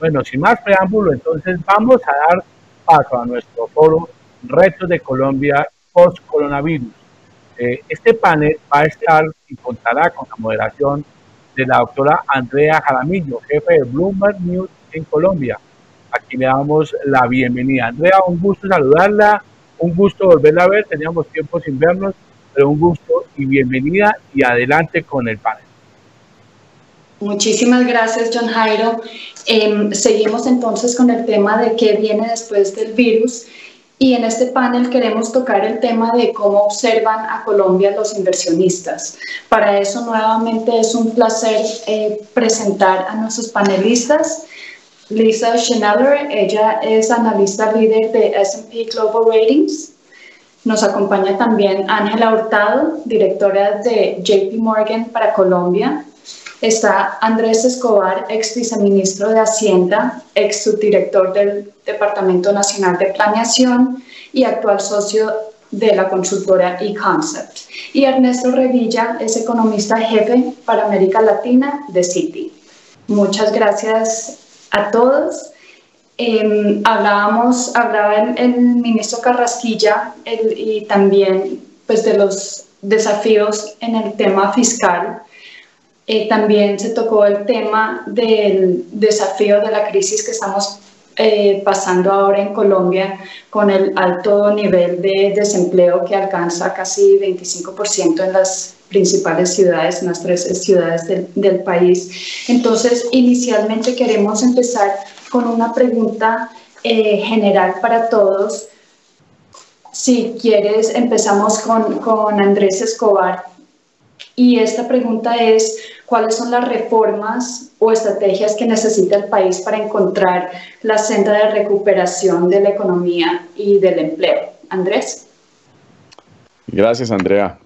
Bueno, sin más preámbulo, entonces vamos a dar paso a nuestro foro Retos de Colombia post-coronavirus. Este panel va a estar y contará con la moderación de la doctora Andrea Jaramillo, jefe de Bloomberg News en Colombia. Aquí le damos la bienvenida. Andrea, un gusto saludarla, un gusto volverla a ver, teníamos tiempo sin vernos, pero un gusto y bienvenida y adelante con el panel. Muchísimas gracias, John Jairo. Seguimos entonces con el tema de qué viene después del virus y en este panel queremos tocar el tema de cómo observan a Colombia los inversionistas. Para eso nuevamente es un placer presentar a nuestros panelistas. Lisa Schneller, ella es analista líder de S&P Global Ratings. Nos acompaña también Ángela Hurtado, directora de JP Morgan para Colombia. Está Andrés Escobar, ex viceministro de Hacienda, ex subdirector del Departamento Nacional de Planeación y actual socio de la consultora eConcept. Y Ernesto Revilla es economista jefe para América Latina de Citi. Muchas gracias a todos. Hablaba el ministro Carrasquilla y también pues, de los desafíos en el tema fiscal. También se tocó el tema del desafío de la crisis que estamos pasando ahora en Colombia con el alto nivel de desempleo que alcanza casi 25% en las principales ciudades, en las 13 ciudades del país. Entonces, inicialmente queremos empezar con una pregunta general para todos. Si quieres, empezamos con Andrés Escobar. Y esta pregunta es, ¿cuáles son las reformas o estrategias que necesita el país para encontrar la senda de recuperación de la economía y del empleo? Andrés. Gracias, Andrea.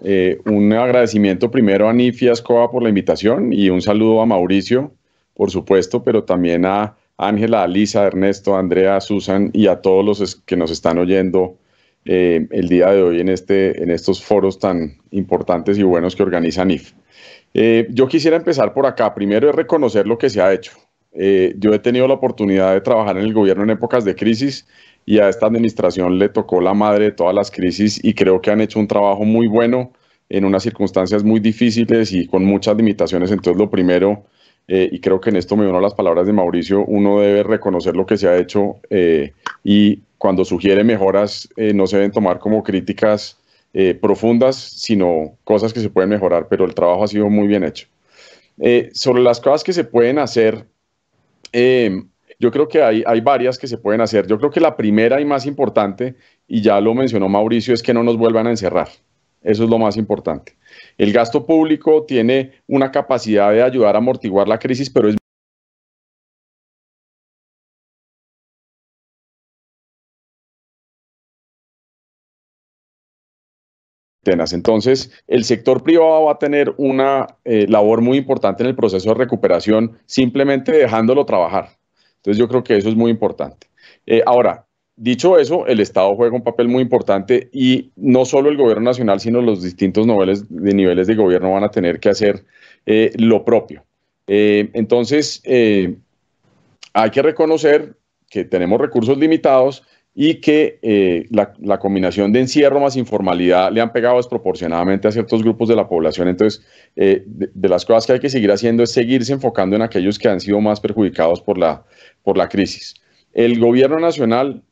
Un agradecimiento primero a Nifi Ascoa por la invitación y un saludo a Mauricio, por supuesto, pero también a Ángela, a Lisa, a Ernesto, a Andrea, a Susan y a todos los que nos están oyendo el día de hoy en estos foros tan importantes y buenos que organiza NIF. Yo quisiera empezar por acá. Primero es reconocer lo que se ha hecho. Yo he tenido la oportunidad de trabajar en el gobierno en épocas de crisis y a esta administración le tocó la madre de todas las crisis y creo que han hecho un trabajo muy bueno en unas circunstancias muy difíciles y con muchas limitaciones. Entonces, lo primero, y creo que en esto me uno a las palabras de Mauricio, uno debe reconocer lo que se ha hecho y cuando sugiere mejoras no se deben tomar como críticas profundas, sino cosas que se pueden mejorar, pero el trabajo ha sido muy bien hecho. Sobre las cosas que se pueden hacer, yo creo que hay varias que se pueden hacer. Yo creo que la primera y más importante, y ya lo mencionó Mauricio, es que no nos vuelvan a encerrar. Eso es lo más importante. El gasto público tiene una capacidad de ayudar a amortiguar la crisis, pero es entonces, el sector privado va a tener una labor muy importante en el proceso de recuperación, simplemente dejándolo trabajar. Entonces, yo creo que eso es muy importante. Ahora, dicho eso, el Estado juega un papel muy importante y no solo el gobierno nacional, sino los distintos niveles de gobierno van a tener que hacer lo propio. Entonces, hay que reconocer que tenemos recursos limitados y que la combinación de encierro más informalidad le han pegado desproporcionadamente a ciertos grupos de la población. Entonces, de las cosas que hay que seguir haciendo es seguirse enfocando en aquellos que han sido más perjudicados por la crisis. El gobierno nacional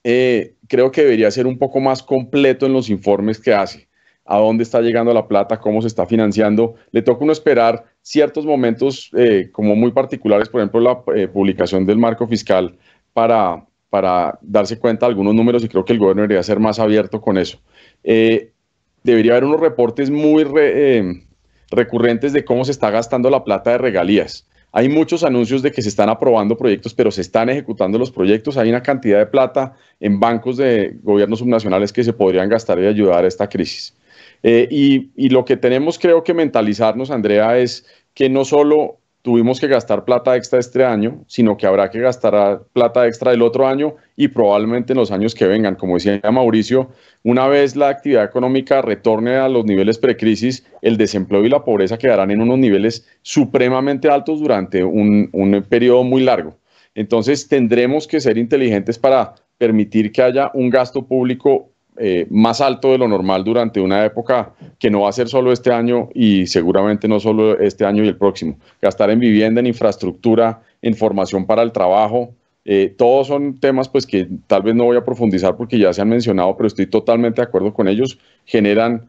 creo que debería ser un poco más completo en los informes que hace. A dónde está llegando la plata, cómo se está financiando. Le toca uno esperar ciertos momentos como muy particulares, por ejemplo, la publicación del marco fiscal para darse cuenta de algunos números y creo que el gobierno debería ser más abierto con eso. Debería haber unos reportes muy recurrentes de cómo se está gastando la plata de regalías. Hay muchos anuncios de que se están aprobando proyectos, pero se están ejecutando los proyectos. Hay una cantidad de plata en bancos de gobiernos subnacionales que se podrían gastar y ayudar a esta crisis. Y lo que tenemos, creo que mentalizarnos, Andrea, es que no solo tuvimos que gastar plata extra este año, sino que habrá que gastar plata extra el otro año y probablemente en los años que vengan. Como decía Mauricio, una vez la actividad económica retorne a los niveles precrisis, el desempleo y la pobreza quedarán en unos niveles supremamente altos durante un periodo muy largo. Entonces tendremos que ser inteligentes para permitir que haya un gasto público más alto de lo normal durante una época que no va a ser solo este año y seguramente no solo este año y el próximo. Gastar en vivienda, en infraestructura, en formación para el trabajo, todos son temas pues que tal vez no voy a profundizar porque ya se han mencionado, pero estoy totalmente de acuerdo con ellos. Generan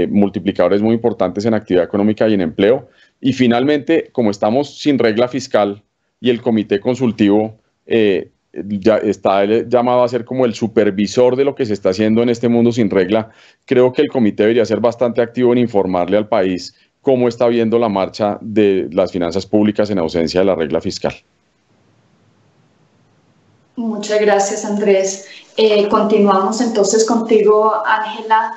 multiplicadores muy importantes en actividad económica y en empleo. Y finalmente, como estamos sin regla fiscal y el comité consultivo ya está llamado a ser como el supervisor de lo que se está haciendo en este mundo sin regla, creo que el comité debería ser bastante activo en informarle al país cómo está viendo la marcha de las finanzas públicas en ausencia de la regla fiscal. Muchas gracias, Andrés. Continuamos entonces contigo, Ángela.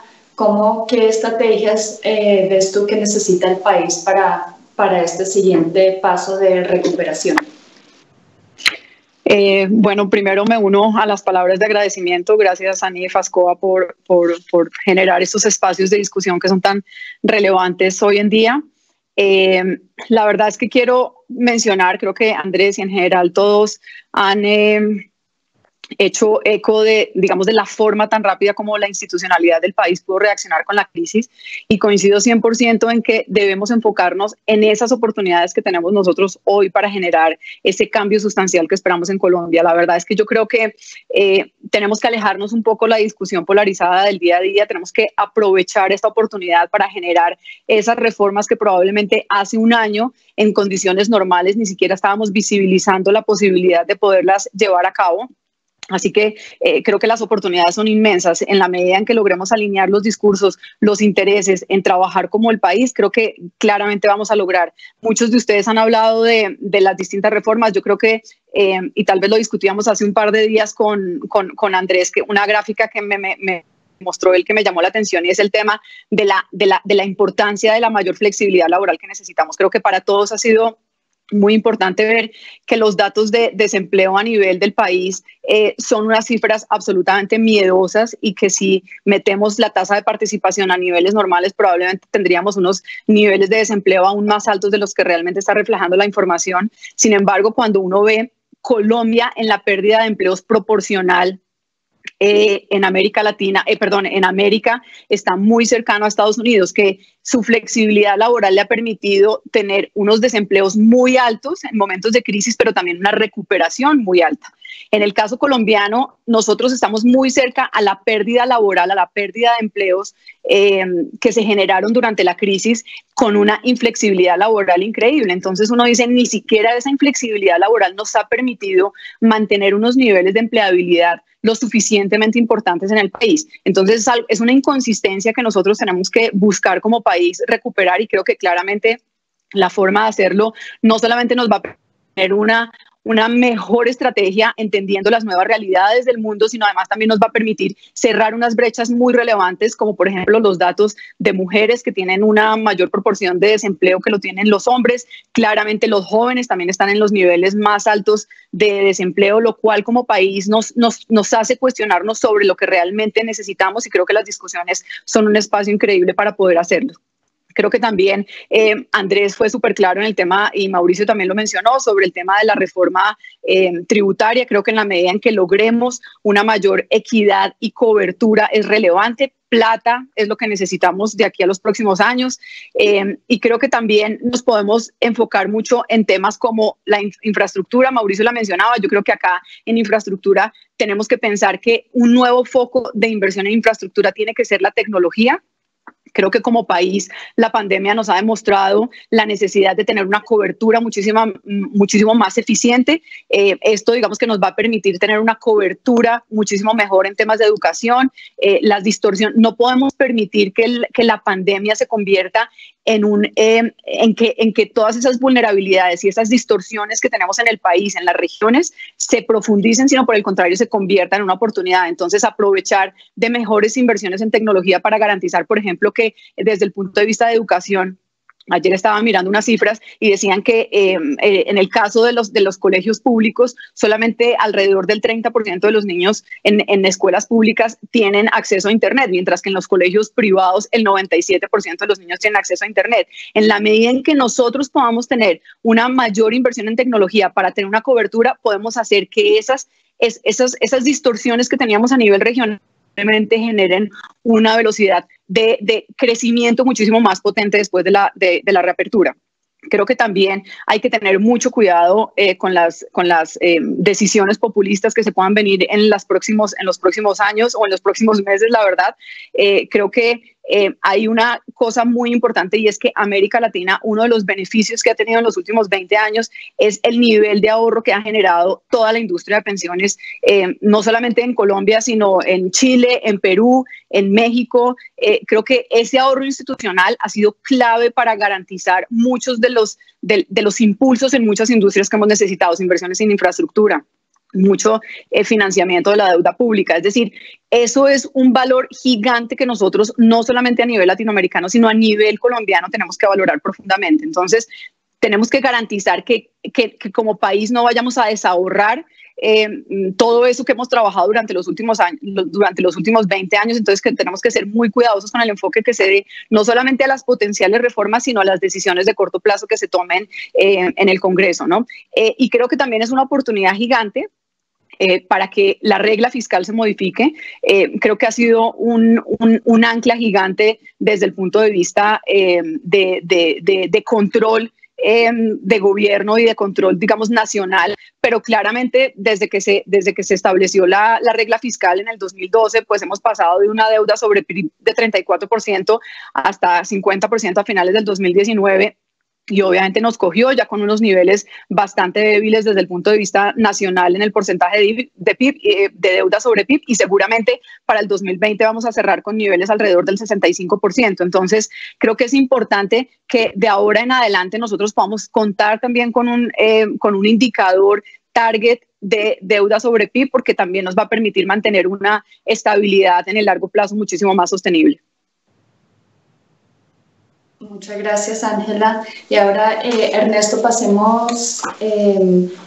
¿Qué estrategias ves tú que necesita el país para este siguiente paso de recuperación? Bueno, primero me uno a las palabras de agradecimiento. Gracias a Ani Fascoa por generar estos espacios de discusión que son tan relevantes hoy en día. La verdad es que quiero mencionar, creo que Andrés y en general todos han hecho eco de, digamos, de la forma tan rápida como la institucionalidad del país pudo reaccionar con la crisis, y coincido 100% en que debemos enfocarnos en esas oportunidades que tenemos nosotros hoy para generar ese cambio sustancial que esperamos en Colombia. La verdad es que yo creo que tenemos que alejarnos un poco de la discusión polarizada del día a día, tenemos que aprovechar esta oportunidad para generar esas reformas que probablemente hace un año en condiciones normales ni siquiera estábamos visibilizando la posibilidad de poderlas llevar a cabo. Así que creo que las oportunidades son inmensas. En la medida en que logremos alinear los discursos, los intereses, en trabajar como el país, creo que claramente vamos a lograr. Muchos de ustedes han hablado de las distintas reformas. Yo creo que, y tal vez lo discutíamos hace un par de días con Andrés, que una gráfica que me mostró él que me llamó la atención, y es el tema de la importancia de la mayor flexibilidad laboral que necesitamos. Creo que para todos ha sido muy importante ver que los datos de desempleo a nivel del país son unas cifras absolutamente miedosas, y que si metemos la tasa de participación a niveles normales probablemente tendríamos unos niveles de desempleo aún más altos de los que realmente está reflejando la información. Sin embargo, cuando uno ve Colombia en la pérdida de empleos proporcional en América Latina, en América, está muy cercano a Estados Unidos, que su flexibilidad laboral le ha permitido tener unos desempleos muy altos en momentos de crisis, pero también una recuperación muy alta. En el caso colombiano, nosotros estamos muy cerca a la pérdida laboral, a la pérdida de empleos que se generaron durante la crisis, con una inflexibilidad laboral increíble. Entonces uno dice, ni siquiera esa inflexibilidad laboral nos ha permitido mantener unos niveles de empleabilidad lo suficientemente importantes en el país. Entonces es una inconsistencia que nosotros tenemos que buscar como país recuperar, y creo que claramente la forma de hacerlo no solamente nos va a tener una mejor estrategia entendiendo las nuevas realidades del mundo, sino además también nos va a permitir cerrar unas brechas muy relevantes, como por ejemplo los datos de mujeres, que tienen una mayor proporción de desempleo que lo tienen los hombres. Claramente los jóvenes también están en los niveles más altos de desempleo, lo cual como país nos hace cuestionarnos sobre lo que realmente necesitamos, y creo que las discusiones son un espacio increíble para poder hacerlo. Creo que también Andrés fue súper claro en el tema, y Mauricio también lo mencionó, sobre el tema de la reforma tributaria. Creo que en la medida en que logremos una mayor equidad y cobertura es relevante. Plata es lo que necesitamos de aquí a los próximos años, y creo que también nos podemos enfocar mucho en temas como la infraestructura. Mauricio la mencionaba. Yo creo que acá en infraestructura tenemos que pensar que un nuevo foco de inversión en infraestructura tiene que ser la tecnología. Creo que como país la pandemia nos ha demostrado la necesidad de tener una cobertura muchísimo más eficiente. Esto, digamos, que nos va a permitir tener una cobertura muchísimo mejor en temas de educación. Las distorsiones, no podemos permitir que la pandemia se convierta en que todas esas vulnerabilidades y esas distorsiones que tenemos en el país, en las regiones, se profundicen, sino por el contrario se conviertan en una oportunidad. Entonces, aprovechar de mejores inversiones en tecnología para garantizar, por ejemplo, que desde el punto de vista de educación Ayer estaba mirando unas cifras y decían que en el caso de los colegios públicos, solamente alrededor del 30% de los niños en escuelas públicas tienen acceso a Internet, mientras que en los colegios privados el 97% de los niños tienen acceso a Internet. En la medida en que nosotros podamos tener una mayor inversión en tecnología para tener una cobertura, podemos hacer que esas distorsiones que teníamos a nivel regional generen una velocidad de crecimiento muchísimo más potente después de la reapertura. Creo que también hay que tener mucho cuidado con las decisiones populistas que se puedan venir en los próximos años o en los próximos meses, la verdad. Creo que hay una cosa muy importante y es que América Latina, uno de los beneficios que ha tenido en los últimos 20 años es el nivel de ahorro que ha generado toda la industria de pensiones, no solamente en Colombia, sino en Chile, en Perú, en México. Creo que ese ahorro institucional ha sido clave para garantizar muchos de los impulsos en muchas industrias que hemos necesitado, inversiones en infraestructura, mucho financiamiento de la deuda pública. Es decir, eso es un valor gigante que nosotros, no solamente a nivel latinoamericano, sino a nivel colombiano, tenemos que valorar profundamente. Entonces, tenemos que garantizar que como país no vayamos a desahorrar todo eso que hemos trabajado durante los últimos años, durante los últimos 20 años. Entonces, que tenemos que ser muy cuidadosos con el enfoque que se dé no solamente a las potenciales reformas, sino a las decisiones de corto plazo que se tomen en el Congreso, ¿no? Y creo que también es una oportunidad gigante para que la regla fiscal se modifique. Creo que ha sido un ancla gigante desde el punto de vista de control de gobierno y de control, digamos, nacional, pero claramente desde que se estableció la regla fiscal en el 2012, pues hemos pasado de una deuda sobre PIB de 34% hasta 50% a finales del 2019. Y obviamente nos cogió ya con unos niveles bastante débiles desde el punto de vista nacional en el porcentaje de PIB, de deuda sobre PIB, y seguramente para el 2020 vamos a cerrar con niveles alrededor del 65%. Entonces, creo que es importante que de ahora en adelante nosotros podamos contar también con un indicador target de deuda sobre PIB, porque también nos va a permitir mantener una estabilidad en el largo plazo muchísimo más sostenible. Muchas gracias, Ángela. Y ahora, Ernesto, pasemos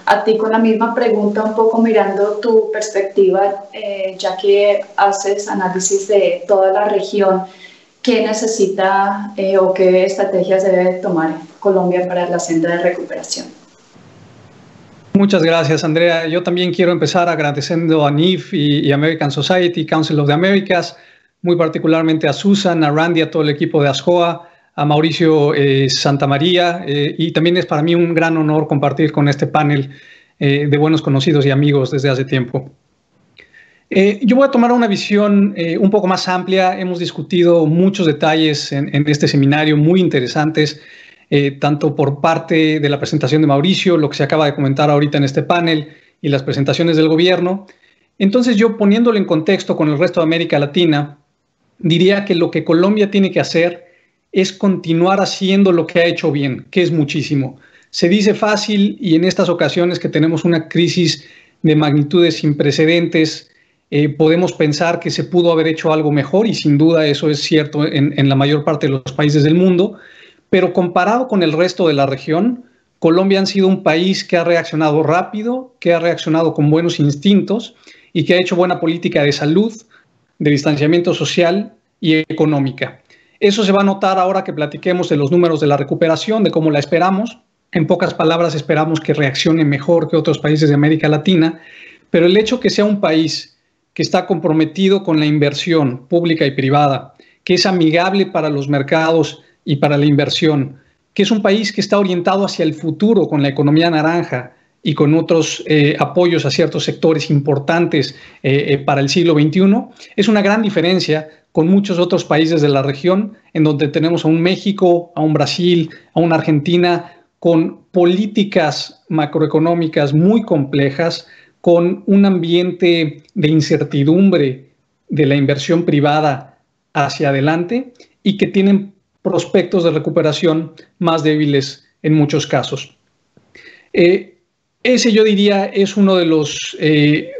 a ti con la misma pregunta, un poco mirando tu perspectiva, ya que haces análisis de toda la región. ¿Qué necesita o qué estrategias debe tomar Colombia para la senda de recuperación? Muchas gracias, Andrea. Yo también quiero empezar agradeciendo a NIF y American Society, Council of the Americas, muy particularmente a Susan, a Randy, a todo el equipo de ASCOA, a Mauricio Santamaría, y también es para mí un gran honor compartir con este panel de buenos conocidos y amigos desde hace tiempo. Yo voy a tomar una visión un poco más amplia. Hemos discutido muchos detalles en este seminario muy interesantes, tanto por parte de la presentación de Mauricio, lo que se acaba de comentar ahorita en este panel, y las presentaciones del gobierno. Entonces, yo, poniéndolo en contexto con el resto de América Latina, diría que lo que Colombia tiene que hacer es continuar haciendo lo que ha hecho bien, que es muchísimo. Se dice fácil, y en estas ocasiones que tenemos una crisis de magnitudes sin precedentes, podemos pensar que se pudo haber hecho algo mejor, y sin duda eso es cierto en la mayor parte de los países del mundo, pero comparado con el resto de la región, Colombia ha sido un país que ha reaccionado rápido, que ha reaccionado con buenos instintos y que ha hecho buena política de salud, de distanciamiento social y económica. Eso se va a notar ahora que platiquemos de los números de la recuperación, de cómo la esperamos. En pocas palabras, esperamos que reaccione mejor que otros países de América Latina, pero el hecho que sea un país que está comprometido con la inversión pública y privada, que es amigable para los mercados y para la inversión, que es un país que está orientado hacia el futuro con la economía naranja y con otros apoyos a ciertos sectores importantes para el siglo XXI, es una gran diferencia con muchos otros países de la región, en donde tenemos a un México, a un Brasil, a una Argentina, con políticas macroeconómicas muy complejas, con un ambiente de incertidumbre de la inversión privada hacia adelante, y que tienen prospectos de recuperación más débiles en muchos casos. Ese, yo diría, es uno de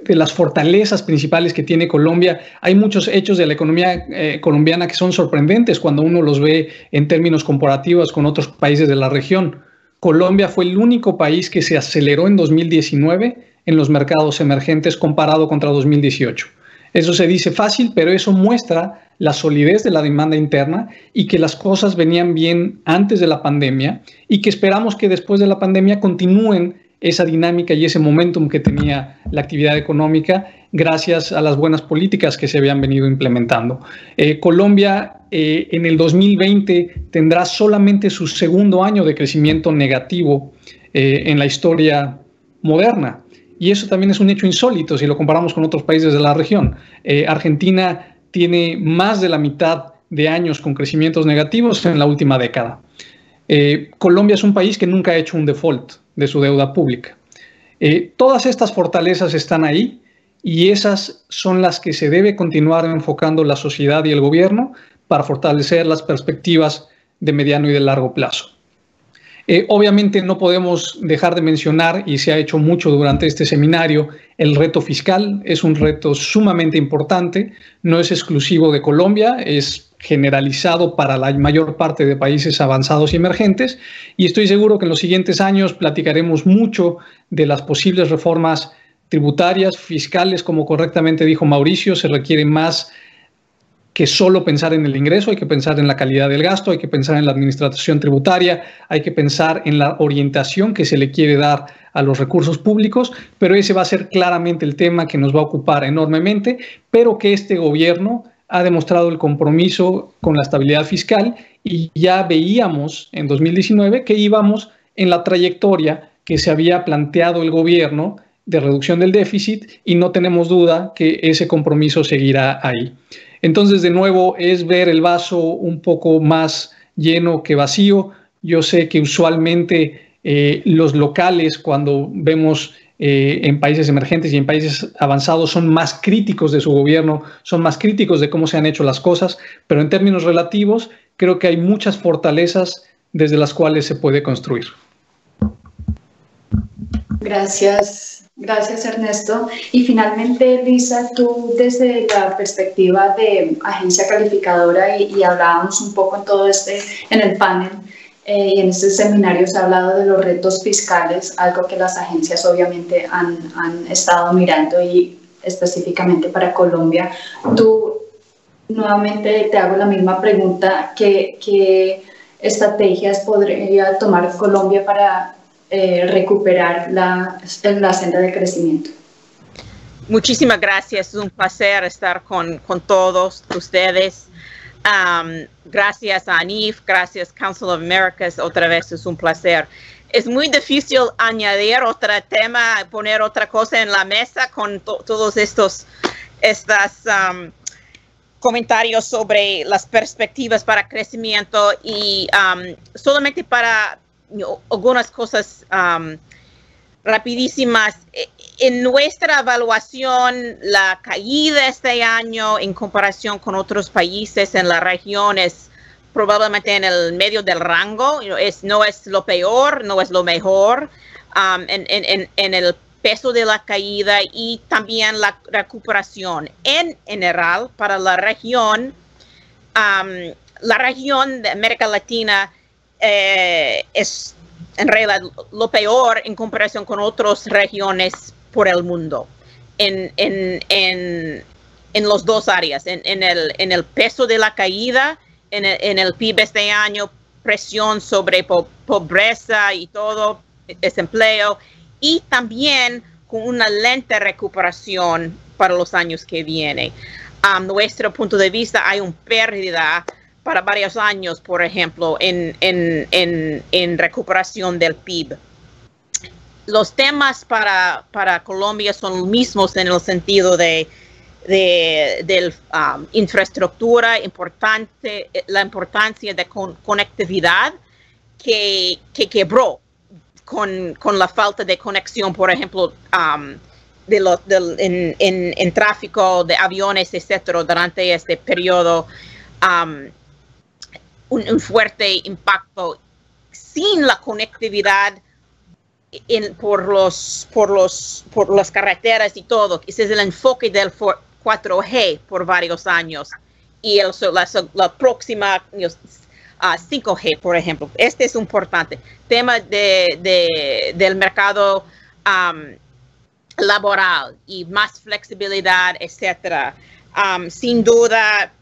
las fortalezas principales que tiene Colombia. Hay muchos hechos de la economía colombiana que son sorprendentes cuando uno los ve en términos comparativos con otros países de la región. Colombia fue el único país que se aceleró en 2019 en los mercados emergentes comparado contra 2018. Eso se dice fácil, pero eso muestra la solidez de la demanda interna y que las cosas venían bien antes de la pandemia y que esperamos que después de la pandemia continúen esa dinámica y ese momentum que tenía la actividad económica gracias a las buenas políticas que se habían venido implementando. Colombia en el 2020 tendrá solamente su segundo año de crecimiento negativo en la historia moderna. Y eso también es un hecho insólito si lo comparamos con otros países de la región. Argentina tiene más de la mitad de años con crecimientos negativos en la última década. Colombia es un país que nunca ha hecho un default de su deuda pública. Todas estas fortalezas están ahí y esas son las que se debe continuar enfocando la sociedad y el gobierno para fortalecer las perspectivas de mediano y de largo plazo. Obviamente no podemos dejar de mencionar, y se ha hecho mucho durante este seminario, el reto fiscal. Es un reto sumamente importante, no es exclusivo de Colombia, es generalizado para la mayor parte de países avanzados y emergentes, y estoy seguro que en los siguientes años platicaremos mucho de las posibles reformas tributarias, fiscales, como correctamente dijo Mauricio. Se requiere más que solo pensar en el ingreso, hay que pensar en la calidad del gasto, hay que pensar en la administración tributaria, hay que pensar en la orientación que se le quiere dar a los recursos públicos, pero ese va a ser claramente el tema que nos va a ocupar enormemente, pero que este gobierno ha demostrado el compromiso con la estabilidad fiscal y ya veíamos en 2019 que íbamos en la trayectoria que se había planteado el gobierno de reducción del déficit y no tenemos duda que ese compromiso seguirá ahí. Entonces, de nuevo, es ver el vaso un poco más lleno que vacío. Yo sé que usualmente los locales, cuando vemos en países emergentes y en países avanzados, son más críticos de su gobierno, son más críticos de cómo se han hecho las cosas, pero en términos relativos, creo que hay muchas fortalezas desde las cuales se puede construir. Gracias, Ernesto. Y finalmente, Lisa, tú desde la perspectiva de agencia calificadora y hablábamos un poco en el panel y en este seminario se ha hablado de los retos fiscales, algo que las agencias obviamente han estado mirando y específicamente para Colombia. Tú, nuevamente te hago la misma pregunta, ¿qué estrategias podría tomar Colombia para recuperar la senda de crecimiento? Muchísimas gracias, es un placer estar con todos ustedes. Gracias a ANIF, gracias Council of Americas, otra vez es un placer. Es muy difícil añadir otro tema, poner otra cosa en la mesa con todos estos comentarios sobre las perspectivas para crecimiento y solamente para algunas cosas rapidísimas. En nuestra evaluación, la caída este año en comparación con otros países en la región es probablemente en el medio del rango. No es lo peor, no es lo mejor en el peso de la caída y también la recuperación. En general, para la región de América Latina es en realidad lo peor en comparación con otras regiones por el mundo en los dos áreas, en el peso de la caída, en el PIB este año, presión sobre pobreza y todo, desempleo, y también con una lenta recuperación para los años que vienen. Nuestro punto de vista, hay una pérdida para varios años, por ejemplo, en recuperación del PIB. Los temas para Colombia son los mismos en el sentido de infraestructura, la importancia de conectividad que quebró con la falta de conexión, por ejemplo, en tráfico de aviones, etcétera, durante este periodo. Un fuerte impacto. Sin la conectividad, por las carreteras y todo. Ese es el enfoque del 4G por varios años. Y la próxima 5G, por ejemplo. Este es importante. Tema del mercado laboral y más flexibilidad, etcétera. Sin duda,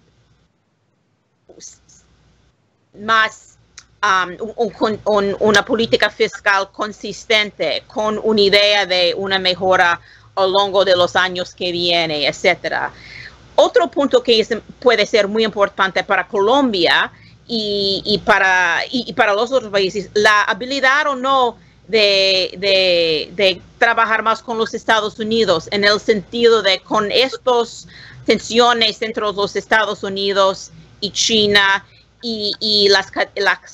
más una política fiscal consistente con una idea de una mejora a lo largo de los años que vienen, etcétera. Otro punto que puede ser muy importante para Colombia y para los otros países, la habilidad o no de trabajar más con los Estados Unidos, en el sentido de con estas tensiones entre los Estados Unidos y China y las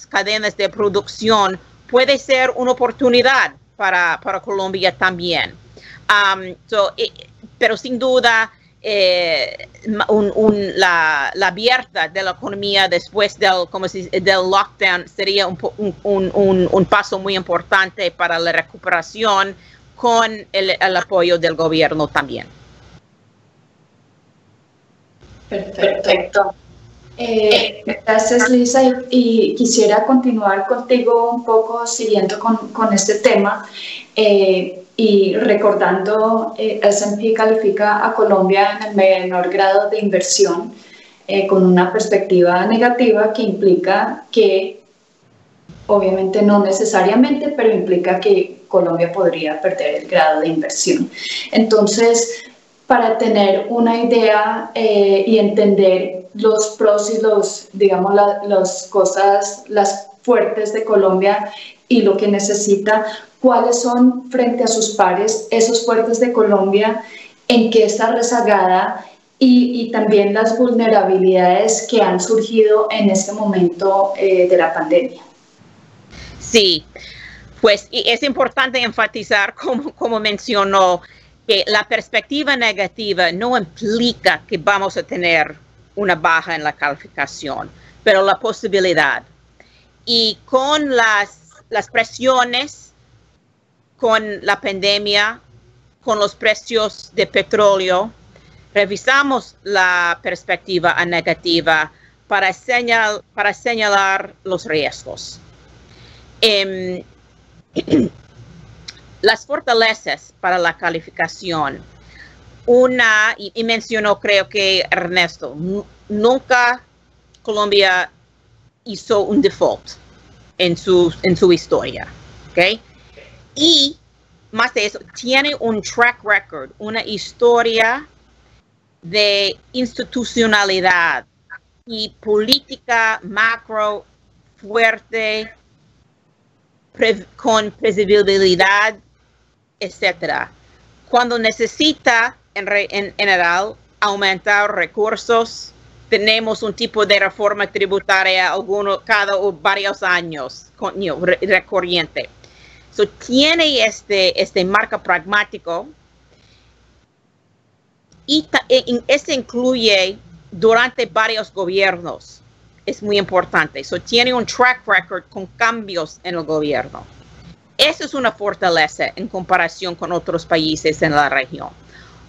cadenas de producción, puede ser una oportunidad para Colombia también. Pero sin duda, la abierta de la economía después del lockdown sería un paso muy importante para la recuperación con el apoyo del gobierno también. Perfecto. Gracias, Lisa, y quisiera continuar contigo un poco siguiendo con este tema y recordando, S&P califica a Colombia en el menor grado de inversión con una perspectiva negativa que implica que, obviamente no necesariamente, pero implica que Colombia podría perder el grado de inversión. Entonces, para tener una idea y entender los pros y las cosas, las fuertes de Colombia y lo que necesita, cuáles son frente a sus pares esos fuertes de Colombia, en qué está rezagada y también las vulnerabilidades que han surgido en este momento de la pandemia. Sí, pues y es importante enfatizar, como mencionó, que la perspectiva negativa no implica que vamos a tener una baja en la calificación, pero la posibilidad. Y con las presiones, con la pandemia, con los precios de petróleo, revisamos la perspectiva negativa para señalar los riesgos. Las fortalezas para la calificación. Y mencionó, creo que Ernesto, nunca Colombia hizo un default en su historia, ¿ok? Y más de eso, tiene un track record, una historia de institucionalidad y política macro fuerte, con previsibilidad, etcétera. Cuando necesita, en general, aumentar recursos, tenemos un tipo de reforma tributaria cada varios años, recurrente. So, tiene este marco pragmático y este incluye durante varios gobiernos. Es muy importante. So, tiene un track record con cambios en el gobierno. Eso es una fortaleza en comparación con otros países en la región.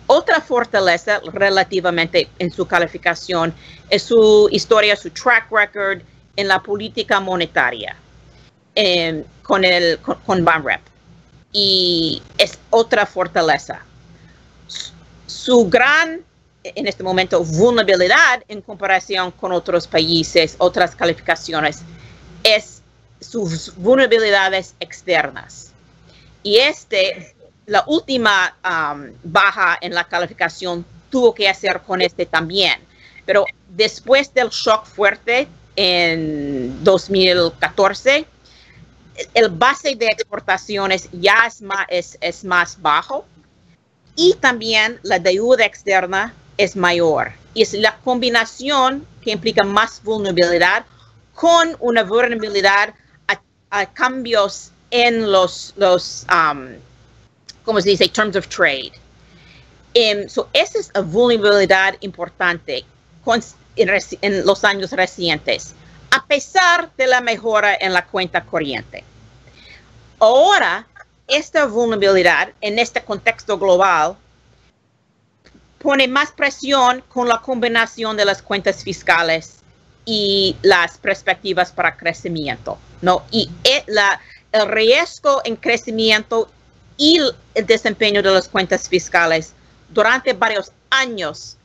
Otra fortaleza relativamente en su calificación es su historia, su track record en la política monetaria con BANREP. Y es otra fortaleza. Su gran, en este momento, vulnerabilidad en comparación con otros países, otras calificaciones, es sus vulnerabilidades externas. Y la última baja en la calificación tuvo que hacer con también. Pero después del shock fuerte en 2014, el base de exportaciones ya es más bajo y también la deuda externa es mayor. Y es la combinación que implica más vulnerabilidad con una vulnerabilidad a cambios en los ¿cómo se dice? Terms of trade. So esa es una vulnerabilidad importante en los años recientes, a pesar de la mejora en la cuenta corriente. Ahora, esta vulnerabilidad en este contexto global pone más presión con la combinación de las cuentas fiscales y las perspectivas para crecimiento, ¿no? Y el riesgo en crecimiento y el desempeño de las cuentas fiscales durante varios años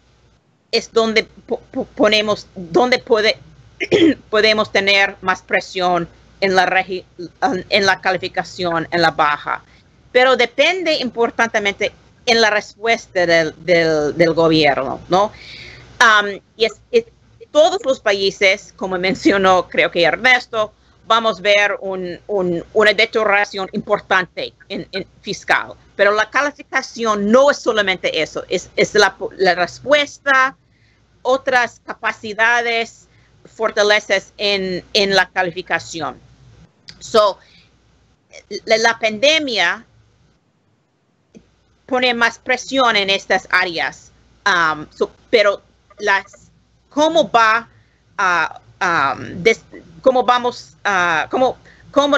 es donde podemos tener más presión en la calificación en la baja. Pero depende importantemente en la respuesta del gobierno, ¿no? Todos los países, como mencionó creo que Ernesto, vamos a ver una deterioración importante en fiscal. Pero la calificación no es solamente eso, es la respuesta, otras capacidades, fortalezas en la calificación. La pandemia pone más presión en estas áreas, pero cómo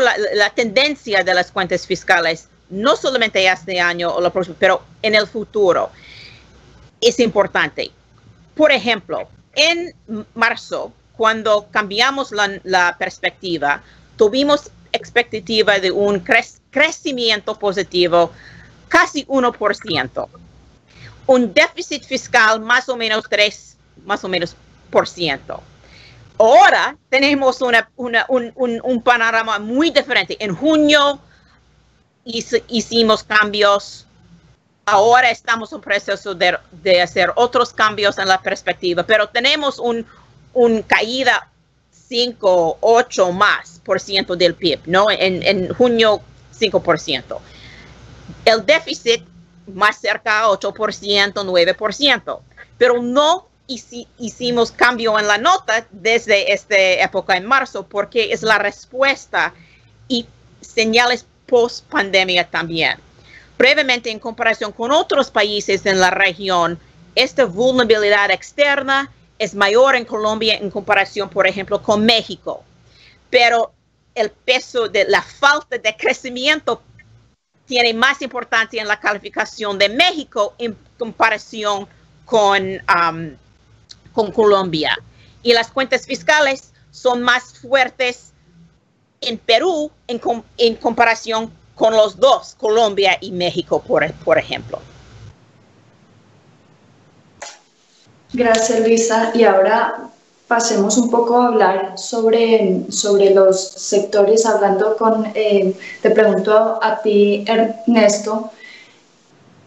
la tendencia de las cuentas fiscales, no solamente este año o la próxima, pero en el futuro, es importante. Por ejemplo, en marzo, cuando cambiamos la perspectiva, tuvimos expectativa de un crecimiento positivo casi 1%. Un déficit fiscal más o menos 3%. Ahora tenemos un panorama muy diferente. En junio hicimos cambios. Ahora estamos en proceso de hacer otros cambios en la perspectiva, pero tenemos un caída 5-8 más por ciento del PIB, ¿no? En junio 5%. El déficit más cerca a 8%, 9%, pero no hicimos cambio en la nota desde esta época en marzo porque es la respuesta y señales post pandemia también. Brevemente, en comparación con otros países en la región, esta vulnerabilidad externa es mayor en Colombia en comparación, por ejemplo, con México. Pero el peso de la falta de crecimiento tiene más importancia en la calificación de México en comparación con Colombia. Y las cuentas fiscales son más fuertes en Perú en comparación con los dos, Colombia y México, por ejemplo. Gracias, Luisa. Y ahora pasemos un poco a hablar sobre los sectores, hablando te pregunto a ti, Ernesto,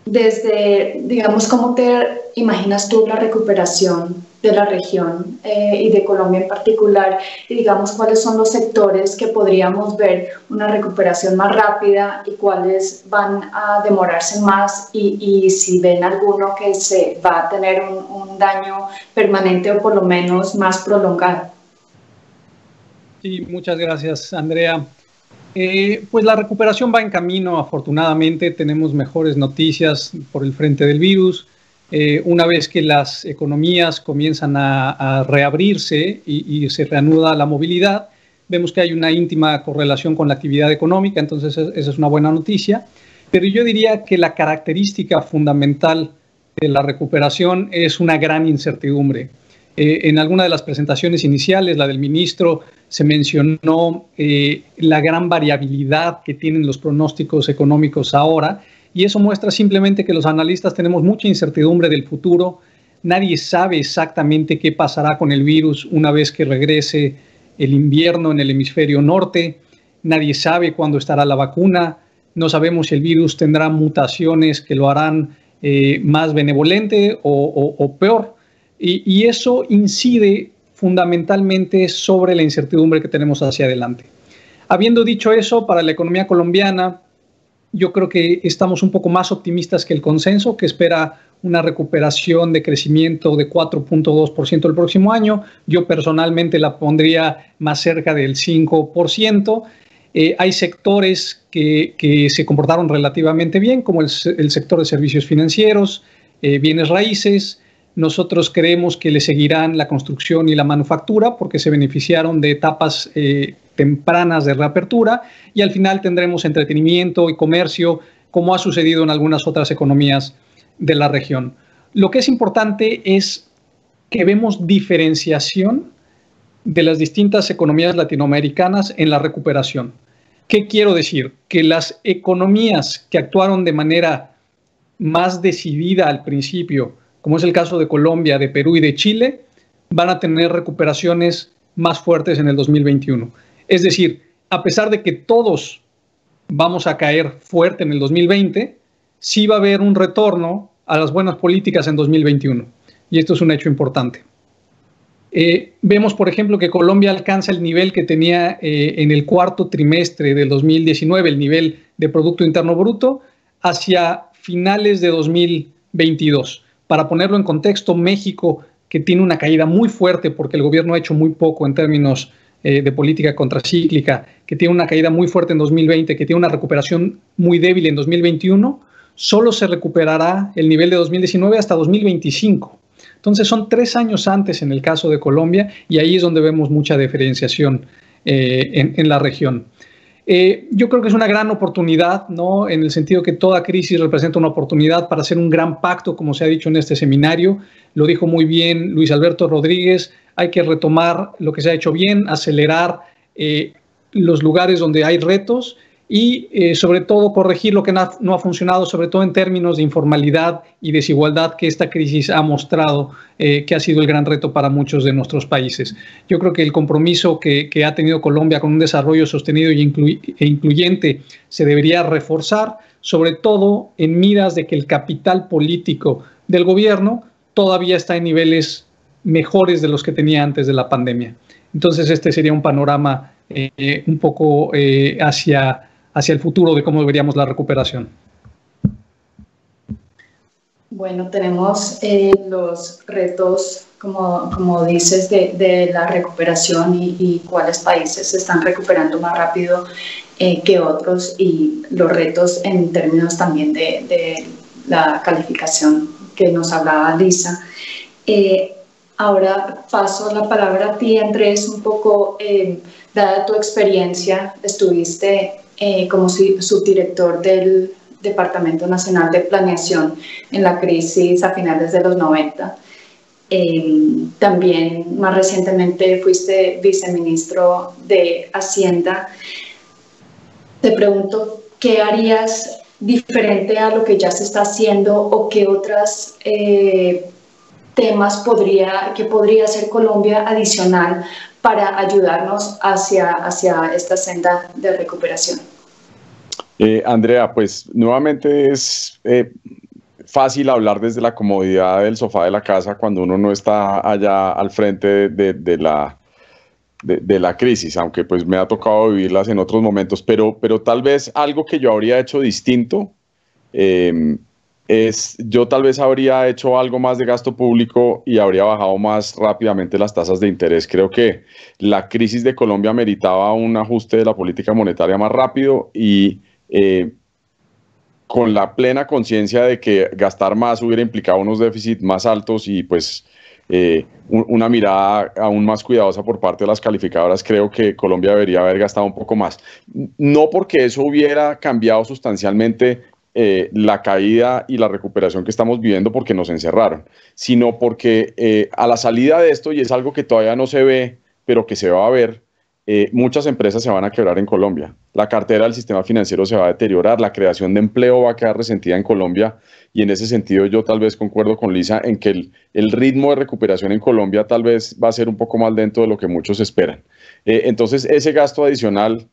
desde, digamos, ¿cómo te imaginas tú la recuperación de la región y de Colombia en particular? Y digamos, ¿cuáles son los sectores que podríamos ver una recuperación más rápida y cuáles van a demorarse más? Y si ven alguno que se va a tener un daño permanente o por lo menos más prolongado. Sí, muchas gracias, Andrea. Pues la recuperación va en camino, afortunadamente. Tenemos mejores noticias por el frente del virus. Una vez que las economías comienzan a reabrirse y se reanuda la movilidad, vemos que hay una íntima correlación con la actividad económica, entonces esa es una buena noticia. Pero yo diría que la característica fundamental de la recuperación es una gran incertidumbre. En alguna de las presentaciones iniciales, la del ministro, se mencionó la gran variabilidad que tienen los pronósticos económicos ahora, y eso muestra simplemente que los analistas tenemos mucha incertidumbre del futuro. Nadie sabe exactamente qué pasará con el virus una vez que regrese el invierno en el hemisferio norte. Nadie sabe cuándo estará la vacuna. No sabemos si el virus tendrá mutaciones que lo harán más benevolente o peor. Y eso incide fundamentalmente sobre la incertidumbre que tenemos hacia adelante. Habiendo dicho eso, para la economía colombiana, yo creo que estamos un poco más optimistas que el consenso, que espera una recuperación de crecimiento de 4.2% el próximo año. Yo personalmente la pondría más cerca del 5%. Hay sectores que se comportaron relativamente bien, como el sector de servicios financieros, bienes raíces. Nosotros creemos que le seguirán la construcción y la manufactura porque se beneficiaron de etapas tempranas de reapertura, y al final tendremos entretenimiento y comercio, como ha sucedido en algunas otras economías de la región. Lo que es importante es que vemos diferenciación de las distintas economías latinoamericanas en la recuperación. ¿Qué quiero decir? Que las economías que actuaron de manera más decidida al principio, como es el caso de Colombia, de Perú y de Chile, van a tener recuperaciones más fuertes en el 2021. Es decir, a pesar de que todos vamos a caer fuerte en el 2020, sí va a haber un retorno a las buenas políticas en 2021. Y esto es un hecho importante. Vemos, por ejemplo, que Colombia alcanza el nivel que tenía en el cuarto trimestre del 2019, el nivel de Producto Interno Bruto, hacia finales de 2022. Para ponerlo en contexto, México, que tiene una caída muy fuerte porque el gobierno ha hecho muy poco en términos de política contracíclica, que tiene una caída muy fuerte en 2020, que tiene una recuperación muy débil en 2021, solo se recuperará el nivel de 2019 hasta 2025. Entonces son 3 años antes en el caso de Colombia, y ahí es donde vemos mucha diferenciación en la región. Yo creo que es una gran oportunidad, ¿no? En el sentido que toda crisis representa una oportunidad para hacer un gran pacto, como se ha dicho en este seminario. Lo dijo muy bien Luis Alberto Rodríguez: hay que retomar lo que se ha hecho bien, acelerar los lugares donde hay retos y sobre todo corregir lo que no ha funcionado, sobre todo en términos de informalidad y desigualdad, que esta crisis ha mostrado que ha sido el gran reto para muchos de nuestros países. Yo creo que el compromiso que ha tenido Colombia con un desarrollo sostenido e incluyente se debería reforzar, sobre todo en miras de que el capital político del gobierno todavía está en niveles mejores de los que tenía antes de la pandemia. Entonces este sería un panorama un poco hacia el futuro de cómo veríamos la recuperación. Bueno, tenemos los retos, como dices, de la recuperación y cuáles países se están recuperando más rápido que otros, y los retos en términos también de la calificación que nos hablaba Lisa. Ahora paso la palabra a ti, Andrés, un poco, dada tu experiencia, estuviste como subdirector del Departamento Nacional de Planeación en la crisis a finales de los 90. También más recientemente fuiste viceministro de Hacienda. Te pregunto, ¿qué harías diferente a lo que ya se está haciendo, o qué otros temas podría hacer Colombia adicional para ayudarnos hacia esta senda de recuperación? Andrea, pues nuevamente es fácil hablar desde la comodidad del sofá de la casa cuando uno no está allá al frente de la crisis, aunque pues me ha tocado vivirlas en otros momentos, pero tal vez algo que yo habría hecho distinto yo tal vez habría hecho algo más de gasto público y habría bajado más rápidamente las tasas de interés. Creo que la crisis de Colombia meritaba un ajuste de la política monetaria más rápido y con la plena conciencia de que gastar más hubiera implicado unos déficits más altos y pues una mirada aún más cuidadosa por parte de las calificadoras. Creo que Colombia debería haber gastado un poco más. No porque eso hubiera cambiado sustancialmente la caída y la recuperación que estamos viviendo porque nos encerraron, sino porque a la salida de esto, y es algo que todavía no se ve, pero que se va a ver, muchas empresas se van a quebrar en Colombia. La cartera del sistema financiero se va a deteriorar, la creación de empleo va a quedar resentida en Colombia, y en ese sentido yo tal vez concuerdo con Lisa en que el ritmo de recuperación en Colombia tal vez va a ser un poco más lento de lo que muchos esperan. Entonces ese gasto adicional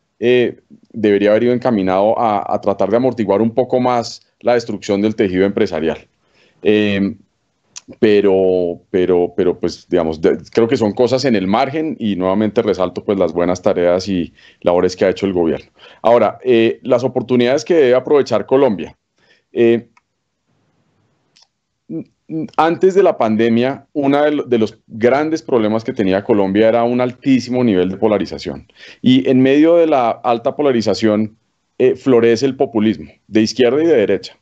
debería haber ido encaminado a tratar de amortiguar un poco más la destrucción del tejido empresarial. Pero pues digamos, creo que son cosas en el margen, y nuevamente resalto pues las buenas tareas y labores que ha hecho el gobierno. Ahora, las oportunidades que debe aprovechar Colombia. Antes de la pandemia, uno de los grandes problemas que tenía Colombia era un altísimo nivel de polarización. Y en medio de la alta polarización florece el populismo, de izquierda y de derecha.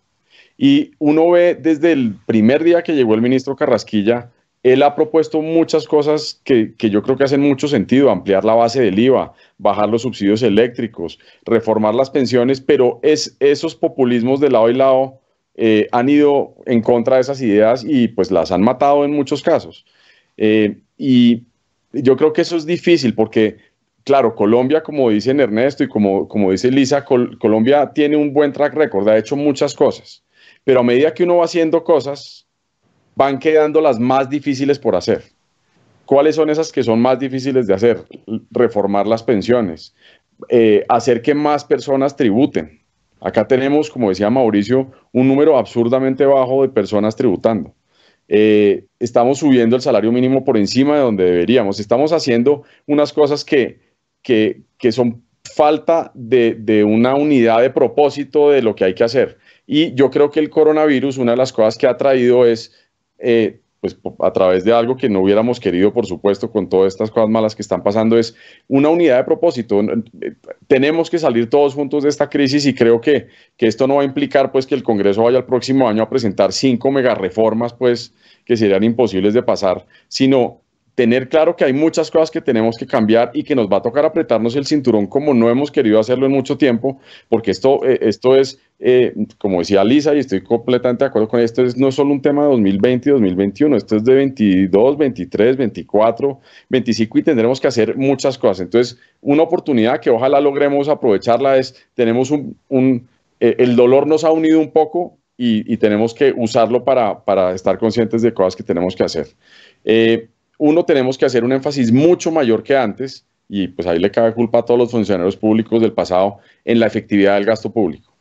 Y uno ve desde el primer día que llegó el ministro Carrasquilla él ha propuesto muchas cosas que yo creo que hacen mucho sentido: ampliar la base del IVA, bajar los subsidios eléctricos, reformar las pensiones, pero esos populismos de lado y lado han ido en contra de esas ideas y pues las han matado en muchos casos. Y yo creo que eso es difícil porque, claro, Colombia, como dicen Ernesto y como dice Lisa, Colombia tiene un buen track record, ha hecho muchas cosas, pero a medida que uno va haciendo cosas, van quedando las más difíciles por hacer. ¿Cuáles son esas que son más difíciles de hacer? Reformar las pensiones, hacer que más personas tributen. Acá tenemos, como decía Mauricio, un número absurdamente bajo de personas tributando. Estamos subiendo el salario mínimo por encima de donde deberíamos. Estamos haciendo unas cosas que son falta de una unidad de propósito de lo que hay que hacer. Y yo creo que el coronavirus, una de las cosas que ha traído es, pues a través de algo que no hubiéramos querido, por supuesto, con todas estas cosas malas que están pasando, es una unidad de propósito. Tenemos que salir todos juntos de esta crisis y creo que esto no va a implicar pues que el Congreso vaya el próximo año a presentar 5 megareformas pues que serían imposibles de pasar, sino tener claro que hay muchas cosas que tenemos que cambiar y que nos va a tocar apretarnos el cinturón como no hemos querido hacerlo en mucho tiempo, porque esto es, como decía Lisa, y estoy completamente de acuerdo con esto, no es solo un tema de 2020 y 2021, esto es de 22, 23, 24, 25 y tendremos que hacer muchas cosas. Entonces, una oportunidad que ojalá logremos aprovecharla es, tenemos el dolor nos ha unido un poco y tenemos que usarlo para estar conscientes de cosas que tenemos que hacer. Tenemos que hacer un énfasis mucho mayor que antes, y pues ahí le cabe culpa a todos los funcionarios públicos del pasado, en la efectividad del gasto público.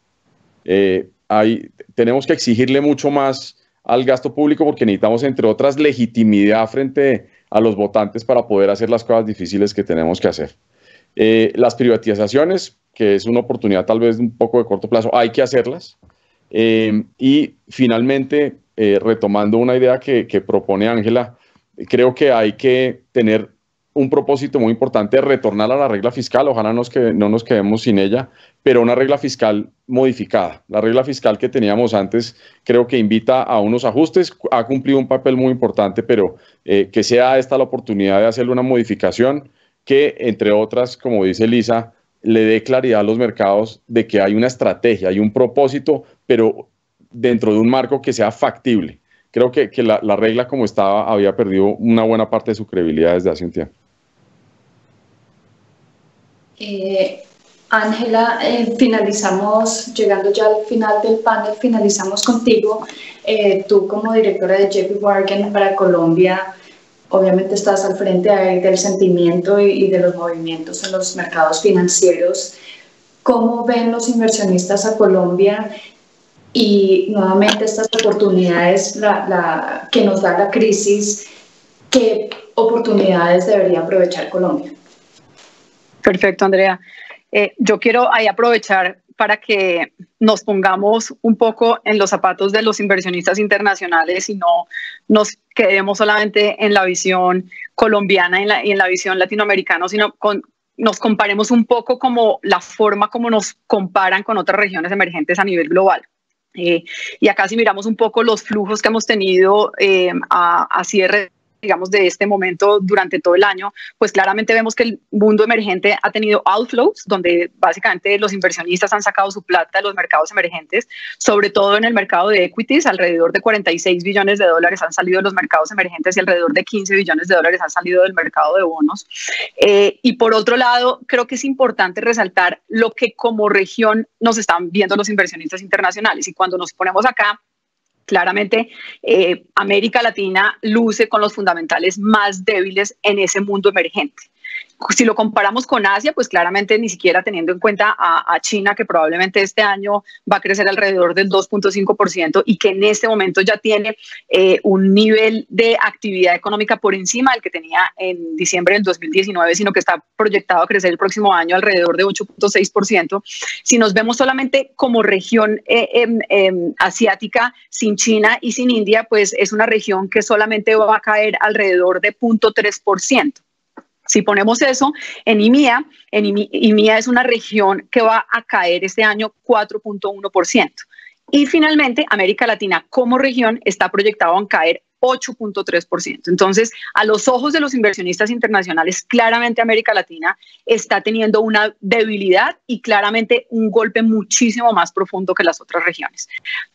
Tenemos que exigirle mucho más al gasto público porque necesitamos, entre otras, legitimidad frente a los votantes para poder hacer las cosas difíciles que tenemos que hacer. Las privatizaciones, que es una oportunidad tal vez un poco de corto plazo, hay que hacerlas. Y finalmente, retomando una idea que propone Ángela, creo que hay que tener un propósito muy importante de retornar a la regla fiscal. Ojalá no nos quedemos sin ella, pero una regla fiscal modificada. La regla fiscal que teníamos antes creo que invita a unos ajustes, ha cumplido un papel muy importante, pero que sea esta la oportunidad de hacerle una modificación que, entre otras, como dice Lisa, le dé claridad a los mercados de que hay una estrategia, hay un propósito, pero dentro de un marco que sea factible. Creo que la regla como estaba había perdido una buena parte de su credibilidad desde hace un tiempo. Ángela, llegando ya al final del panel, finalizamos contigo. Tú como directora de JP Morgan para Colombia, obviamente estás al frente del sentimiento y de los movimientos en los mercados financieros. ¿Cómo ven los inversionistas a Colombia? Y nuevamente estas oportunidades que nos da la crisis, ¿qué oportunidades debería aprovechar Colombia? Perfecto, Andrea. Yo quiero ahí aprovechar para que nos pongamos un poco en los zapatos de los inversionistas internacionales y no nos quedemos solamente en la visión colombiana y en la visión latinoamericana, sino nos comparemos un poco como la forma como nos comparan con otras regiones emergentes a nivel global. Y acá si miramos un poco los flujos que hemos tenido a cierre, digamos, de este momento durante todo el año, pues claramente vemos que el mundo emergente ha tenido outflows, donde básicamente los inversionistas han sacado su plata de los mercados emergentes, sobre todo en el mercado de equities. Alrededor de 46 billones de dólares han salido de los mercados emergentes y alrededor de 15 billones de dólares han salido del mercado de bonos. Y por otro lado, creo que es importante resaltar lo que como región nos están viendo los inversionistas internacionales. Y cuando nos ponemos acá, claramente, América Latina luce con los fundamentales más débiles en ese mundo emergente. Si lo comparamos con Asia, pues claramente ni siquiera teniendo en cuenta a China, que probablemente este año va a crecer alrededor del 2.5% y que en este momento ya tiene un nivel de actividad económica por encima del que tenía en diciembre del 2019, sino que está proyectado a crecer el próximo año alrededor de 8.6%. Si nos vemos solamente como región asiática, sin China y sin India, pues es una región que solamente va a caer alrededor de 0.3%. Si ponemos eso en IMEA, IMEA es una región que va a caer este año 4.1%. Y finalmente, América Latina como región está proyectado a caer 8.3%. Entonces, a los ojos de los inversionistas internacionales, claramente América Latina está teniendo una debilidad y claramente un golpe muchísimo más profundo que las otras regiones.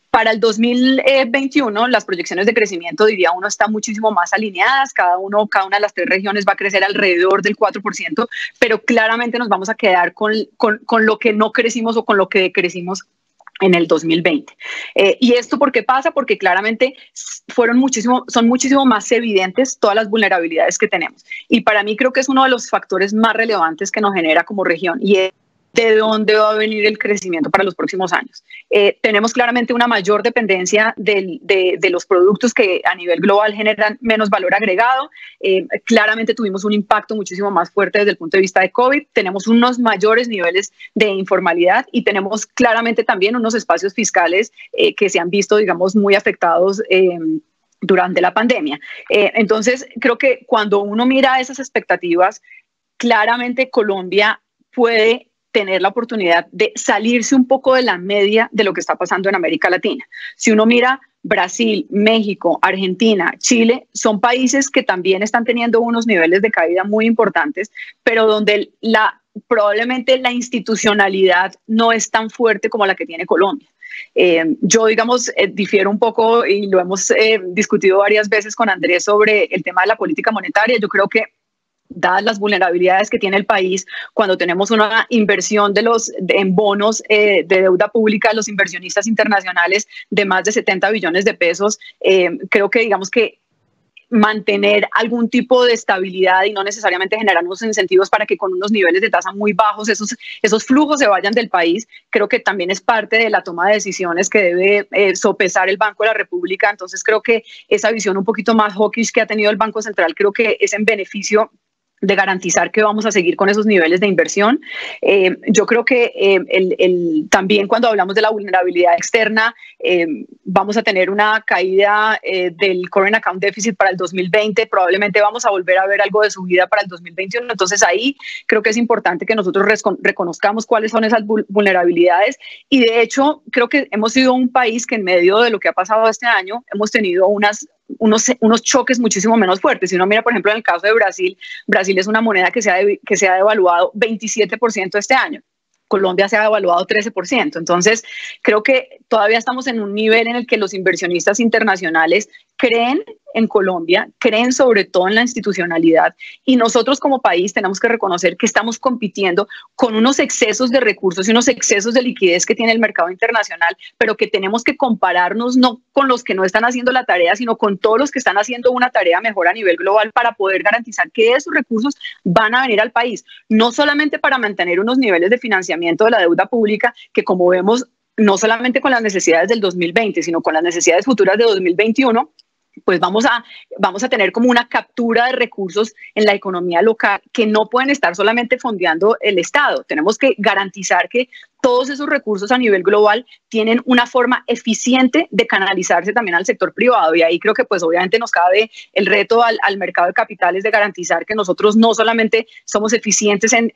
Para el 2021, las proyecciones de crecimiento, diría uno, están muchísimo más alineadas. Cada una de las 3 regiones va a crecer alrededor del 4%, pero claramente nos vamos a quedar con lo que no crecimos o con lo que decrecimos en el 2020. ¿Y esto por qué pasa? Porque claramente son muchísimo más evidentes todas las vulnerabilidades que tenemos. Y para mí creo que es uno de los factores más relevantes que nos genera como región, y es de dónde va a venir el crecimiento para los próximos años. Tenemos claramente una mayor dependencia de los productos que a nivel global generan menos valor agregado. Claramente tuvimos un impacto muchísimo más fuerte desde el punto de vista de COVID. Tenemos unos mayores niveles de informalidad y tenemos claramente también unos espacios fiscales que se han visto, digamos, muy afectados durante la pandemia. Entonces, creo que cuando uno mira esas expectativas, claramente Colombia puede tener la oportunidad de salirse un poco de la media de lo que está pasando en América Latina. Si uno mira Brasil, México, Argentina, Chile, son países que también están teniendo unos niveles de caída muy importantes, pero donde probablemente la institucionalidad no es tan fuerte como la que tiene Colombia. Yo, digamos, difiero un poco, y lo hemos discutido varias veces con Andrés sobre el tema de la política monetaria. Yo creo que, dadas las vulnerabilidades que tiene el país, cuando tenemos una inversión en bonos de deuda pública de los inversionistas internacionales de más de 70 billones de pesos, creo que, digamos que mantener algún tipo de estabilidad y no necesariamente generar unos incentivos para que con unos niveles de tasa muy bajos esos flujos se vayan del país, creo que también es parte de la toma de decisiones que debe sopesar el Banco de la República. Entonces creo que esa visión un poquito más hawkish que ha tenido el Banco Central, creo que es en beneficio de garantizar que vamos a seguir con esos niveles de inversión. Yo creo que también cuando hablamos de la vulnerabilidad externa, vamos a tener una caída del current account deficit para el 2020, probablemente vamos a volver a ver algo de subida para el 2021, entonces ahí creo que es importante que nosotros reconozcamos cuáles son esas vulnerabilidades, y de hecho creo que hemos sido un país que en medio de lo que ha pasado este año hemos tenido unos choques muchísimo menos fuertes. Si uno mira, por ejemplo, en el caso de Brasil, Brasil es una moneda que se ha devaluado 27% este año. Colombia se ha devaluado 13%. Entonces, creo que todavía estamos en un nivel en el que los inversionistas internacionales creen en Colombia, creen sobre todo en la institucionalidad, y nosotros como país tenemos que reconocer que estamos compitiendo con unos excesos de recursos y unos excesos de liquidez que tiene el mercado internacional, pero que tenemos que compararnos no con los que no están haciendo la tarea, sino con todos los que están haciendo una tarea mejor a nivel global para poder garantizar que esos recursos van a venir al país, no solamente para mantener unos niveles de financiamiento de la deuda pública que, como vemos, no solamente con las necesidades del 2020, sino con las necesidades futuras de 2021, pues vamos a tener como una captura de recursos en la economía local que no pueden estar solamente fondeando el Estado. Tenemos que garantizar que todos esos recursos a nivel global tienen una forma eficiente de canalizarse también al sector privado, y ahí creo que pues obviamente nos cabe el reto al mercado de capitales de garantizar que nosotros no solamente somos eficientes en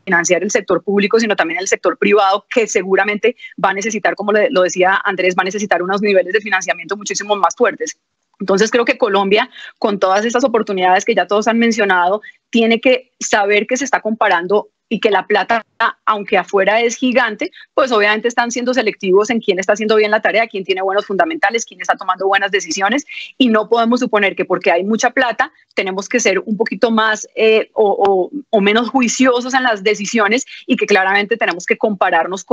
financiar el sector público, sino también el sector privado, que seguramente va a necesitar, como lo decía Andrés, va a necesitar unos niveles de financiamiento muchísimo más fuertes. Entonces creo que Colombia, con todas estas oportunidades que ya todos han mencionado, tiene que saber que se está comparando y que la plata, aunque afuera es gigante, pues obviamente están siendo selectivos en quién está haciendo bien la tarea, quién tiene buenos fundamentales, quién está tomando buenas decisiones, y no podemos suponer que porque hay mucha plata tenemos que ser un poquito más o menos juiciosos en las decisiones, y que claramente tenemos que compararnos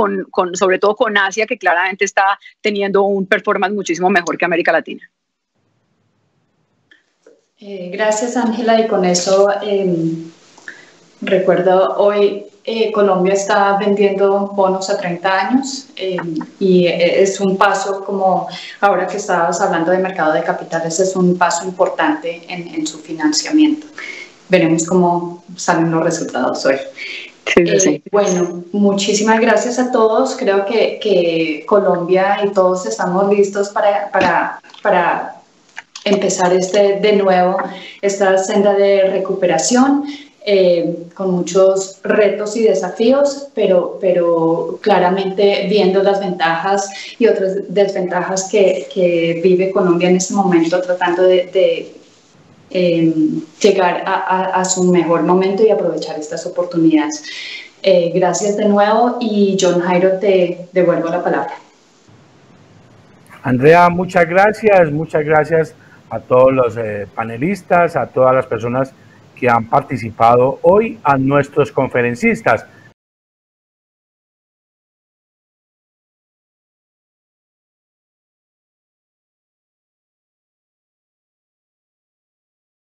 sobre todo con Asia, que claramente está teniendo un performance muchísimo mejor que América Latina. Gracias, Ángela, y con eso recuerdo hoy Colombia está vendiendo bonos a 30 años y es un paso, como ahora que estabas hablando de mercado de capitales, es un paso importante en su financiamiento. Veremos cómo salen los resultados hoy. Sí. Bueno, muchísimas gracias a todos. Creo que Colombia y todos estamos listos para empezar de nuevo esta senda de recuperación. con muchos retos y desafíos, pero claramente viendo las ventajas y otras desventajas que vive Colombia en este momento, tratando de llegar a su mejor momento y aprovechar estas oportunidades. Gracias de nuevo y John Jairo, te devuelvo la palabra. Andrea, muchas gracias a todos los panelistas, a todas las personas que han participado hoy, a nuestros conferencistas.